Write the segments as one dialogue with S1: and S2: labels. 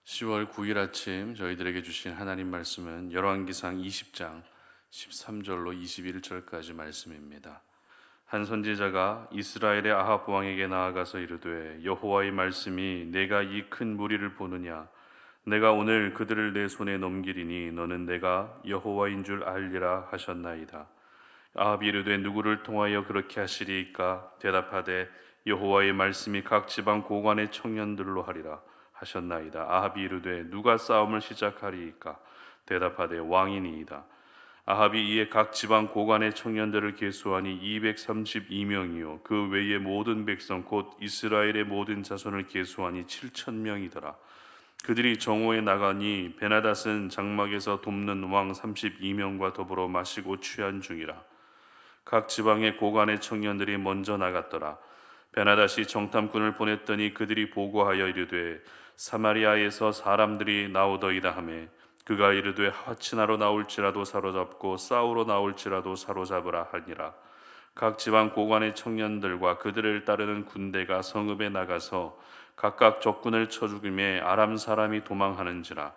S1: 10월 9일 아침 저희들에게 주신 하나님 말씀은 열왕기상 20장 13절로 21절까지 말씀입니다. 한 선지자가 이스라엘의 아합 왕에게 나아가서 이르되 여호와의 말씀이 내가 이 큰 무리를 보느냐 내가 오늘 그들을 내 손에 넘기리니 너는 내가 여호와인 줄 알리라 하셨나이다. 아합이 이르되 누구를 통하여 그렇게 하시리이까 대답하되 여호와의 말씀이 각 지방 고관의 청년들로 하리라 하셨나이다. 아합이 이르되 누가 싸움을 시작하리이까 대답하되 왕이니이다. 아합이 이에 각 지방 고관의 청년들을 계수하니 232명이요 그 외의 모든 백성 곧 이스라엘의 모든 자손을 계수하니 7,000명이더라. 그들이 정오에 나가니 베나닷은 장막에서 돕는 왕 32명과 더불어 마시고 취한 중이라. 각 지방의 고관의 청년들이 먼저 나갔더라. 베나닷이 정탐꾼을 보냈더니 그들이 보고하여 이르되 사마리아에서 사람들이 나오더이다 하매 그가 이르되 화친하러 나올지라도 사로잡고 싸우러 나올지라도 사로잡으라 하니라. 각 지방 고관의 청년들과 그들을 따르는 군대가 성읍에 나가서 각각 적군을 쳐 죽임에 아람 사람이 도망하는지라.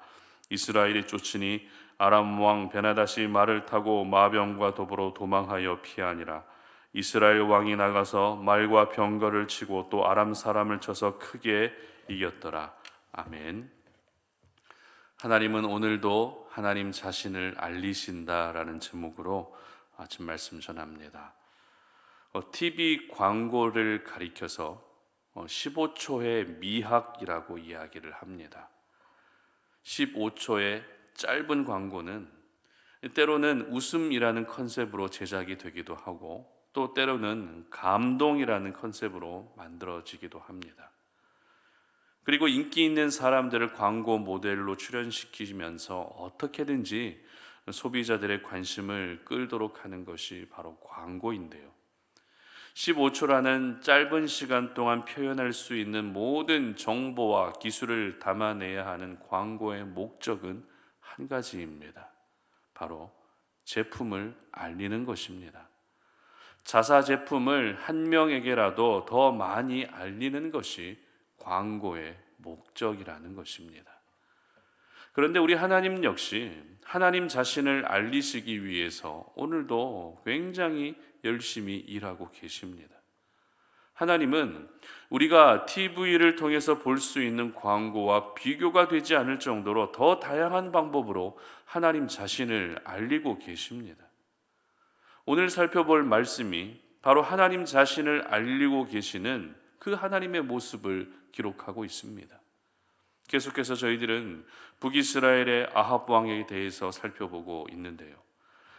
S1: 이스라엘이 쫓으니 아람 왕 베나닷이 말을 타고 마병과 더불어 도망하여 피하니라. 이스라엘 왕이 나가서 말과 병거를 치고 또 아람 사람을 쳐서 크게 이겼더라. 아멘. 하나님은 오늘도 하나님 자신을 알리신다라는 제목으로 아침 말씀 전합니다. TV 광고를 가리켜서 15초의 미학이라고 이야기를 합니다. 15초의 짧은 광고는 때로는 웃음이라는 컨셉으로 제작이 되기도 하고 또 때로는 감동이라는 컨셉으로 만들어지기도 합니다. 그리고 인기 있는 사람들을 광고 모델로 출연시키면서 어떻게든지 소비자들의 관심을 끌도록 하는 것이 바로 광고인데요. 15초라는 짧은 시간 동안 표현할 수 있는 모든 정보와 기술을 담아내야 하는 광고의 목적은 한 가지입니다. 바로 제품을 알리는 것입니다. 자사 제품을 한 명에게라도 더 많이 알리는 것이 광고의 목적이라는 것입니다. 그런데 우리 하나님 역시 하나님 자신을 알리시기 위해서 오늘도 굉장히 열심히 일하고 계십니다. 하나님은 우리가 TV를 통해서 볼 수 있는 광고와 비교가 되지 않을 정도로 더 다양한 방법으로 하나님 자신을 알리고 계십니다. 오늘 살펴볼 말씀이 바로 하나님 자신을 알리고 계시는 그 하나님의 모습을 기록하고 있습니다. 계속해서 저희들은 북이스라엘의 아합 왕에 대해서 살펴보고 있는데요.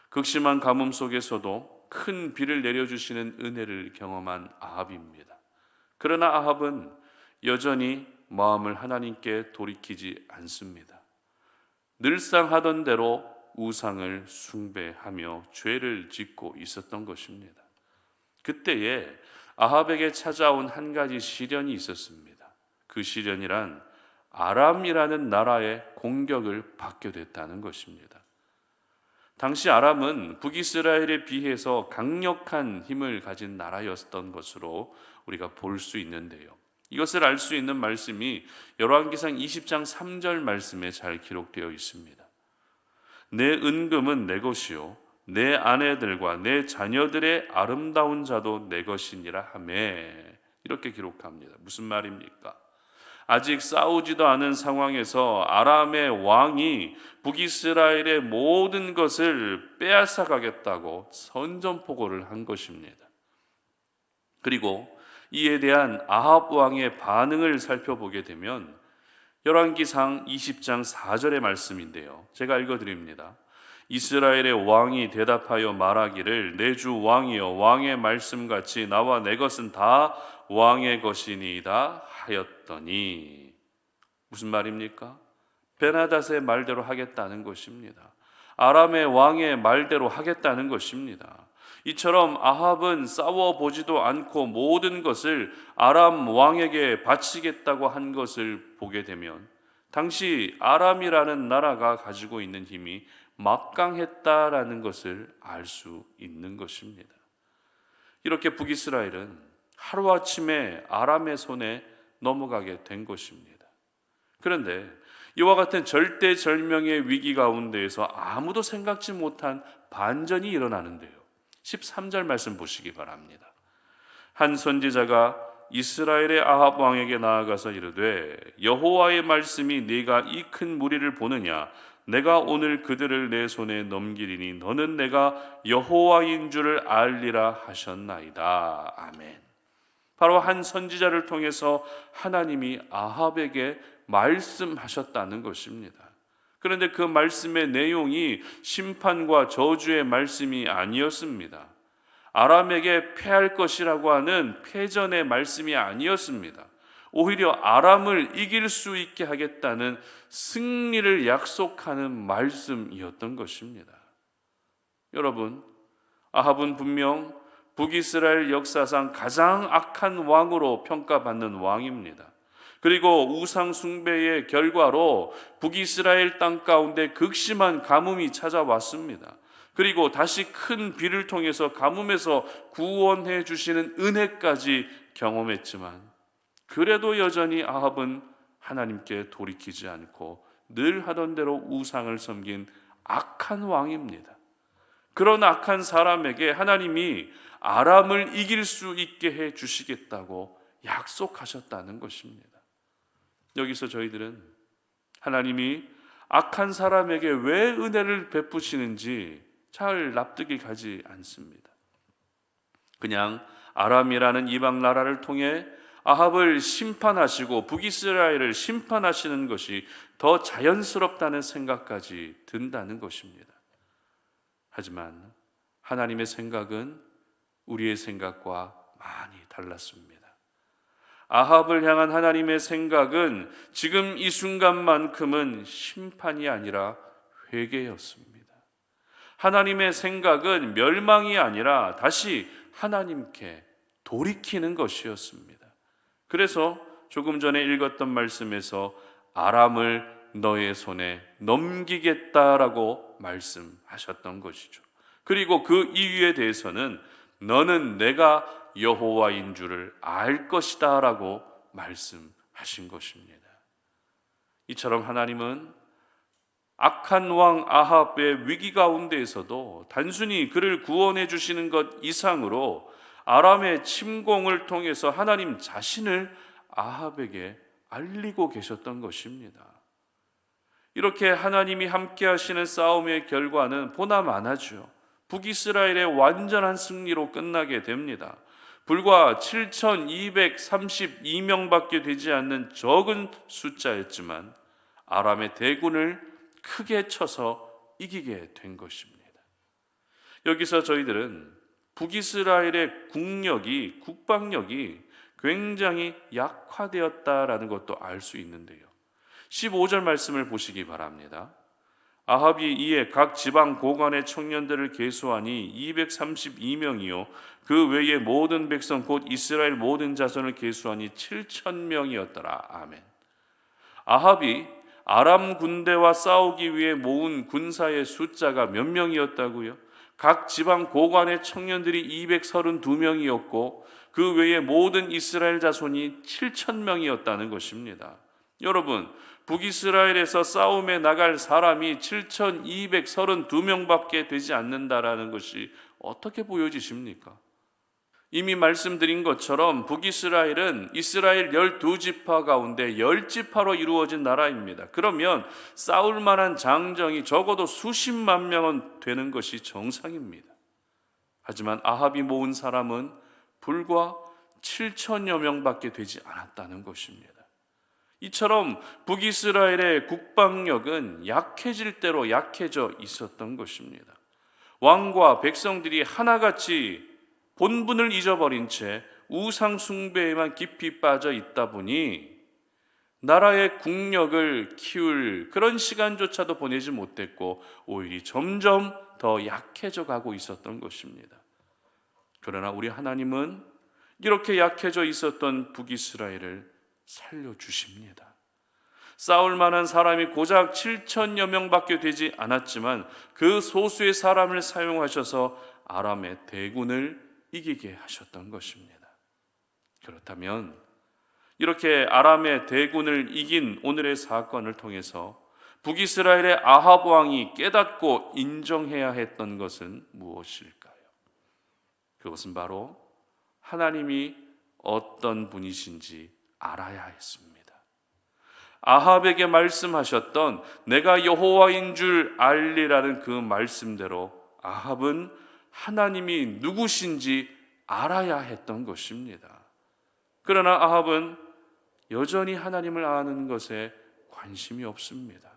S1: 극심한 가뭄 속에서도 큰 비를 내려주시는 은혜를 경험한 아합입니다. 그러나 아합은 여전히 마음을 하나님께 돌이키지 않습니다. 늘상 하던 대로 우상을 숭배하며 죄를 짓고 있었던 것입니다. 그때에 아합에게 찾아온 한 가지 시련이 있었습니다. 그 시련이란 아람이라는 나라의 공격을 받게 됐다는 것입니다. 당시 아람은 북이스라엘에 비해서 강력한 힘을 가진 나라였던 것으로 우리가 볼 수 있는데요. 이것을 알 수 있는 말씀이 열왕기상 20장 3절 말씀에 잘 기록되어 있습니다. 내 은금은 내 것이요 내 아내들과 내 자녀들의 아름다운 자도 내 것이니라 하매 이렇게 기록합니다. 무슨 말입니까? 아직 싸우지도 않은 상황에서 아람의 왕이 북이스라엘의 모든 것을 빼앗아 가겠다고 선전포고를 한 것입니다. 그리고 이에 대한 아합 왕의 반응을 살펴보게 되면 열왕기상 20장 4절의 말씀인데요. 제가 읽어드립니다. 이스라엘의 왕이 대답하여 말하기를 내 주 왕이여 왕의 말씀같이 나와 내 것은 다 왕의 것이니이다 하였더니 무슨 말입니까? 베나닷의 말대로 하겠다는 것입니다. 아람의 왕의 말대로 하겠다는 것입니다. 이처럼 아합은 싸워보지도 않고 모든 것을 아람 왕에게 바치겠다고 한 것을 보게 되면 당시 아람이라는 나라가 가지고 있는 힘이 막강했다라는 것을 알 수 있는 것입니다. 이렇게 북이스라엘은 하루아침에 아람의 손에 넘어가게 된 것입니다. 그런데 이와 같은 절대절명의 위기 가운데에서 아무도 생각지 못한 반전이 일어나는데요. 13절 말씀 보시기 바랍니다. 한 선지자가 이스라엘의 아합 왕에게 나아가서 이르되 여호와의 말씀이 네가 이 큰 무리를 보느냐 내가 오늘 그들을 내 손에 넘기리니 너는 내가 여호와인 줄을 알리라 하셨나이다. 아멘. 바로 한 선지자를 통해서 하나님이 아합에게 말씀하셨다는 것입니다. 그런데 그 말씀의 내용이 심판과 저주의 말씀이 아니었습니다. 아람에게 패할 것이라고 하는 패전의 말씀이 아니었습니다. 오히려 아람을 이길 수 있게 하겠다는 승리를 약속하는 말씀이었던 것입니다. 여러분, 아합은 분명 북이스라엘 역사상 가장 악한 왕으로 평가받는 왕입니다. 그리고 우상 숭배의 결과로 북이스라엘 땅 가운데 극심한 가뭄이 찾아왔습니다. 그리고 다시 큰 비를 통해서 가뭄에서 구원해 주시는 은혜까지 경험했지만 그래도 여전히 아합은 하나님께 돌이키지 않고 늘 하던 대로 우상을 섬긴 악한 왕입니다. 그런 악한 사람에게 하나님이 아람을 이길 수 있게 해 주시겠다고 약속하셨다는 것입니다. 여기서 저희들은 하나님이 악한 사람에게 왜 은혜를 베푸시는지 잘 납득이 가지 않습니다. 그냥 아람이라는 이방 나라를 통해 아합을 심판하시고 북이스라엘을 심판하시는 것이 더 자연스럽다는 생각까지 든다는 것입니다. 하지만 하나님의 생각은 우리의 생각과 많이 달랐습니다. 아합을 향한 하나님의 생각은 지금 이 순간만큼은 심판이 아니라 회개였습니다. 하나님의 생각은 멸망이 아니라 다시 하나님께 돌이키는 것이었습니다. 그래서 조금 전에 읽었던 말씀에서 아람을 너의 손에 넘기겠다라고 말씀하셨던 것이죠. 그리고 그 이유에 대해서는 너는 내가 여호와인 줄을 알 것이다 라고 말씀하신 것입니다. 이처럼 하나님은 악한 왕 아합의 위기 가운데에서도 단순히 그를 구원해 주시는 것 이상으로 아람의 침공을 통해서 하나님 자신을 아합에게 알리고 계셨던 것입니다. 이렇게 하나님이 함께 하시는 싸움의 결과는 보나마나죠. 북이스라엘의 완전한 승리로 끝나게 됩니다. 불과 7,232명밖에 되지 않는 적은 숫자였지만 아람의 대군을 크게 쳐서 이기게 된 것입니다. 여기서 저희들은 북이스라엘의 국방력이 굉장히 약화되었다라는 것도 알 수 있는데요. 15절 말씀을 보시기 바랍니다. 아합이 이에 각 지방 고관의 청년들을 계수하니 232명이요 그 외의 모든 백성 곧 이스라엘 모든 자손을 계수하니 7,000명이었더라. 아멘. 아합이 아람 군대와 싸우기 위해 모은 군사의 숫자가 몇 명이었다고요? 각 지방 고관의 청년들이 232명이었고 그 외에 모든 이스라엘 자손이 7,000명이었다는 것입니다. 여러분, 북이스라엘에서 싸움에 나갈 사람이 7,232명밖에 되지 않는다라는 것이 어떻게 보여지십니까? 이미 말씀드린 것처럼 북이스라엘은 이스라엘 12지파 가운데 10지파로 이루어진 나라입니다. 그러면 싸울 만한 장정이 적어도 수십만 명은 되는 것이 정상입니다. 하지만 아합이 모은 사람은 불과 7천여 명밖에 되지 않았다는 것입니다. 이처럼 북이스라엘의 국방력은 약해질 대로 약해져 있었던 것입니다. 왕과 백성들이 하나같이 본분을 잊어버린 채 우상 숭배에만 깊이 빠져 있다 보니 나라의 국력을 키울 그런 시간조차도 보내지 못했고 오히려 점점 더 약해져 가고 있었던 것입니다. 그러나 우리 하나님은 이렇게 약해져 있었던 북이스라엘을 살려주십니다. 싸울 만한 사람이 고작 7천여 명밖에 되지 않았지만 그 소수의 사람을 사용하셔서 아람의 대군을 이기게 하셨던 것입니다. 그렇다면 이렇게 아람의 대군을 이긴 오늘의 사건을 통해서 북이스라엘의 아합 왕이 깨닫고 인정해야 했던 것은 무엇일까요? 그것은 바로 하나님이 어떤 분이신지 알아야 했습니다. 아합에게 말씀하셨던 내가 여호와인 줄 알리라는 그 말씀대로 아합은 하나님이 누구신지 알아야 했던 것입니다. 그러나 아합은 여전히 하나님을 아는 것에 관심이 없습니다.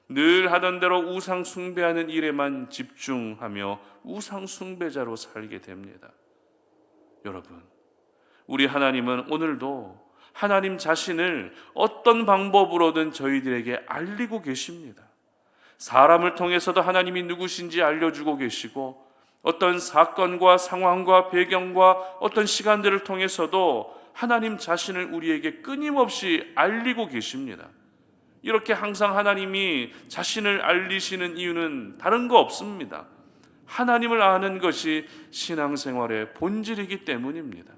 S1: 늘 하던 대로 우상 숭배하는 일에만 집중하며 우상 숭배자로 살게 됩니다. 여러분, 우리 하나님은 오늘도 하나님 자신을 어떤 방법으로든 저희들에게 알리고 계십니다. 사람을 통해서도 하나님이 누구신지 알려주고 계시고, 어떤 사건과 상황과 배경과 어떤 시간들을 통해서도 하나님 자신을 우리에게 끊임없이 알리고 계십니다. 이렇게 항상 하나님이 자신을 알리시는 이유는 다른 거 없습니다. 하나님을 아는 것이 신앙생활의 본질이기 때문입니다.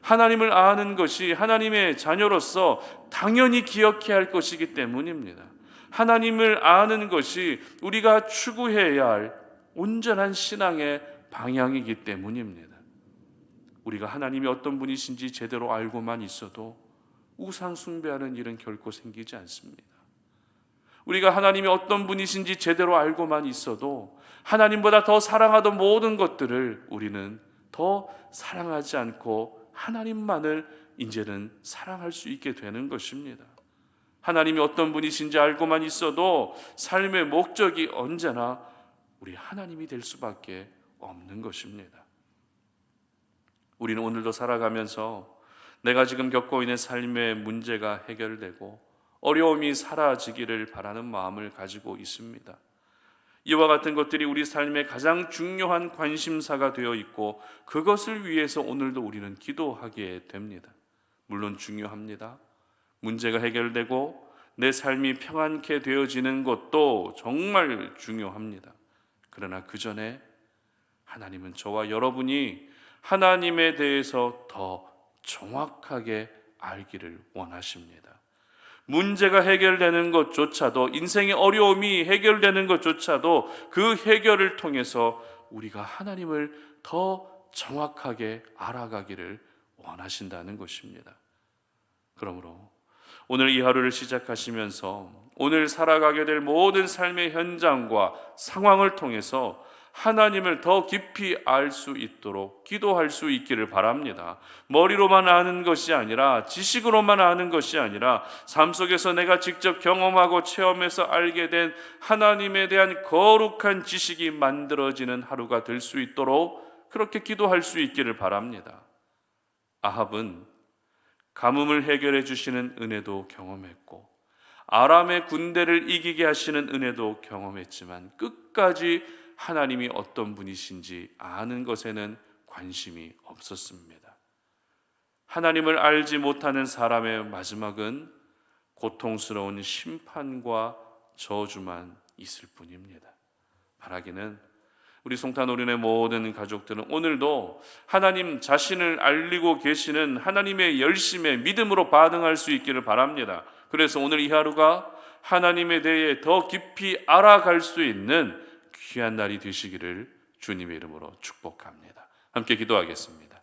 S1: 하나님을 아는 것이 하나님의 자녀로서 당연히 기억해야 할 것이기 때문입니다. 하나님을 아는 것이 우리가 추구해야 할 온전한 신앙의 방향이기 때문입니다. 우리가 하나님이 어떤 분이신지 제대로 알고만 있어도 우상 숭배하는 일은 결코 생기지 않습니다. 우리가 하나님이 어떤 분이신지 제대로 알고만 있어도 하나님보다 더 사랑하던 모든 것들을 우리는 더 사랑하지 않고 하나님만을 이제는 사랑할 수 있게 되는 것입니다. 하나님이 어떤 분이신지 알고만 있어도 삶의 목적이 언제나 우리 하나님이 될 수밖에 없는 것입니다. 우리는 오늘도 살아가면서 내가 지금 겪고 있는 삶의 문제가 해결되고 어려움이 사라지기를 바라는 마음을 가지고 있습니다. 이와 같은 것들이 우리 삶의 가장 중요한 관심사가 되어 있고 그것을 위해서 오늘도 우리는 기도하게 됩니다. 물론 중요합니다. 문제가 해결되고 내 삶이 평안케 되어지는 것도 정말 중요합니다. 그러나 그 전에 하나님은 저와 여러분이 하나님에 대해서 더 정확하게 알기를 원하십니다. 문제가 해결되는 것조차도, 인생의 어려움이 해결되는 것조차도 그 해결을 통해서 우리가 하나님을 더 정확하게 알아가기를 원하신다는 것입니다. 그러므로 오늘 이 하루를 시작하시면서 오늘 살아가게 될 모든 삶의 현장과 상황을 통해서 하나님을 더 깊이 알 수 있도록 기도할 수 있기를 바랍니다. 머리로만 아는 것이 아니라, 지식으로만 아는 것이 아니라 삶 속에서 내가 직접 경험하고 체험해서 알게 된 하나님에 대한 거룩한 지식이 만들어지는 하루가 될 수 있도록 그렇게 기도할 수 있기를 바랍니다. 아합은 가뭄을 해결해 주시는 은혜도 경험했고 아람의 군대를 이기게 하시는 은혜도 경험했지만 끝까지 하나님이 어떤 분이신지 아는 것에는 관심이 없었습니다. 하나님을 알지 못하는 사람의 마지막은 고통스러운 심판과 저주만 있을 뿐입니다. 바라기는 우리 송탄오륜의 모든 가족들은 오늘도 하나님 자신을 알리고 계시는 하나님의 열심에 믿음으로 반응할 수 있기를 바랍니다. 그래서 오늘 이 하루가 하나님에 대해 더 깊이 알아갈 수 있는 귀한 날이 되시기를 주님의 이름으로 축복합니다. 함께 기도하겠습니다.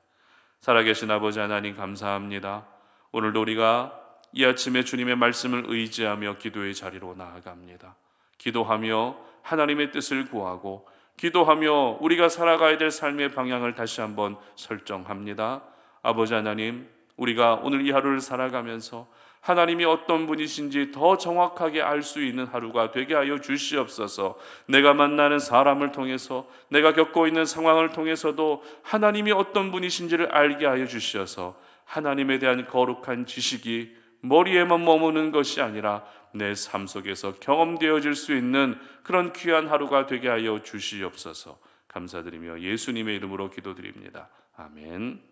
S1: 살아계신 아버지 하나님 감사합니다. 오늘도 우리가 이 아침에 주님의 말씀을 의지하며 기도의 자리로 나아갑니다. 기도하며 하나님의 뜻을 구하고 기도하며 우리가 살아가야 될 삶의 방향을 다시 한번 설정합니다. 아버지 하나님, 우리가 오늘 이 하루를 살아가면서 하나님이 어떤 분이신지 더 정확하게 알 수 있는 하루가 되게 하여 주시옵소서. 내가 만나는 사람을 통해서, 내가 겪고 있는 상황을 통해서도 하나님이 어떤 분이신지를 알게 하여 주시어서 하나님에 대한 거룩한 지식이 머리에만 머무는 것이 아니라 내 삶 속에서 경험되어질 수 있는 그런 귀한 하루가 되게 하여 주시옵소서. 감사드리며 예수님의 이름으로 기도드립니다. 아멘.